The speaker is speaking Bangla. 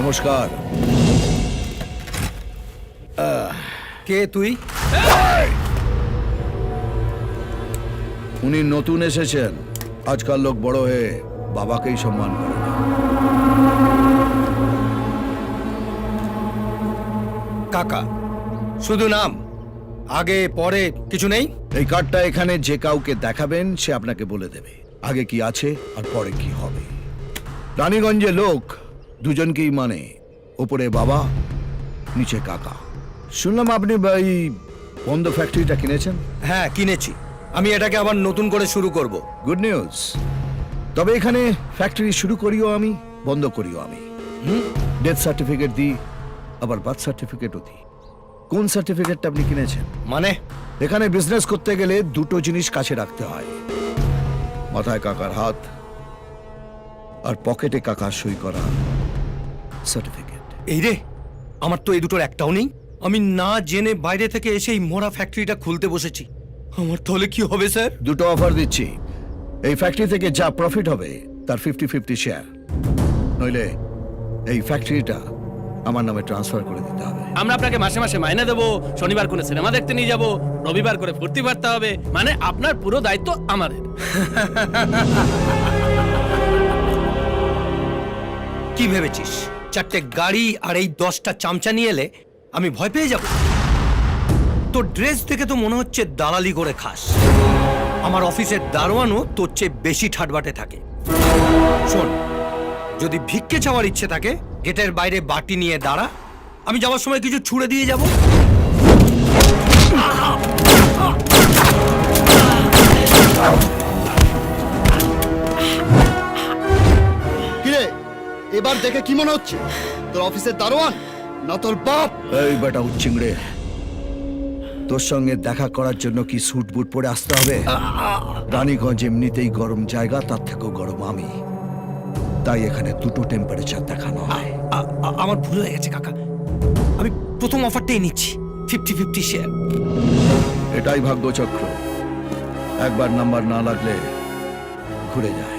নমস্কার। কে তুই? উনি নতুন এসেছেন। আজকাল লোক বড় হয়ে বাবাকেই সম্মান করে না। কাকা, শুধু নাম, আগে পরে কিছু নেই? এই কার্ডটা এখানে যে কাউকে দেখাবেন সে আপনাকে বলে দেবে আগে কি আছে আর পরে কি হবে। রানীগঞ্জে লোক দুজনকেই মানে, ওপরে বাবা, নিচে কাকা। শুনলাম আপনি এই বন্ধ ফ্যাক্টরিটা কিনেছেন। হ্যাঁ, কিনেছি। আমি এটাকে আবার নতুন করে শুরু করব। Good news. তবে এখানে ফ্যাক্টরি শুরু করিও আমি, বন্ধ করিও আমি। ডেথ সার্টিফিকেট দিই, আবার বার্থ সার্টিফিকেটও দিই। কোন সার্টিফিকেটটা আপনি কিনেছেন? মানে? এখানে বিজনেস করতে গেলে দুটো জিনিস কাছে রাখতে হয়, মাথায় কাকার হাত আর পকেটে কাকার সই করা সার্টিফিকেট। এই রে, আমার তো এই দুটোর একটাও নেই। আমি না জেনে বাইরে থেকে এসে এই মোড়া ফ্যাক্টরিটা খুলতে বসেছি। আমার তাহলে কি হবে স্যার? দুটো অফার দিচ্ছি। এই ফ্যাক্টরি থেকে যা প্রফিট হবে তার 50-50 শেয়ার, নইলে এই ফ্যাক্টরিটা আমার নামে ট্রান্সফার করে দিতে হবে। আমরা আপনাকে মাসে মাসে মাইনে দেবো, শনিবার করে সিনেমা দেখতে নিয়ে যাব, রবিবার করে ফুর্তি পারতে হবে, মানে আপনার পুরো দায়িত্ব আমাদের। কি ভেবেছিস, 4টে গাড়ি আর এই 10টা চামচা নিয়ে এলে আমি ভয় পেয়ে যাব? তোর ড্রেস দেখে তো মনে হচ্ছে দালালি করে খাস। আমার অফিসের দারোয়ানও তোর চেয়ে বেশি ঠাটবাটে থাকে। শোন, যদি ভিক্ষে চাওয়ার ইচ্ছে থাকে গেটের বাইরে বাটি নিয়ে দাঁড়া, আমি যাওয়ার সময় কিছু ছুঁড়ে দিয়ে যাব। কিরে, এবার দেখে কি মনে হচ্ছে? তোর অফিসের দারোয়ান না তোর বাপ? এই বেটা উচ্চিংড়ে, তোর সঙ্গে দেখা করার জন্য কি স্যুট বুট পরে আসতে হবে? রানীগঞ্জ এমনিতেই গরম জায়গা, তার থেকেও গরম আমি, তাই এখানে দুটো টেম্পারেচার দেখানো হয়। আমার ভুল হয়ে গেছে কাকা, আমি প্রথম অফারটাই নিচ্ছি, 50-50 শেয়ার। এটাই ভাগ্যচক্র, একবার নাম্বার না লাগলে ঘুরে যায়।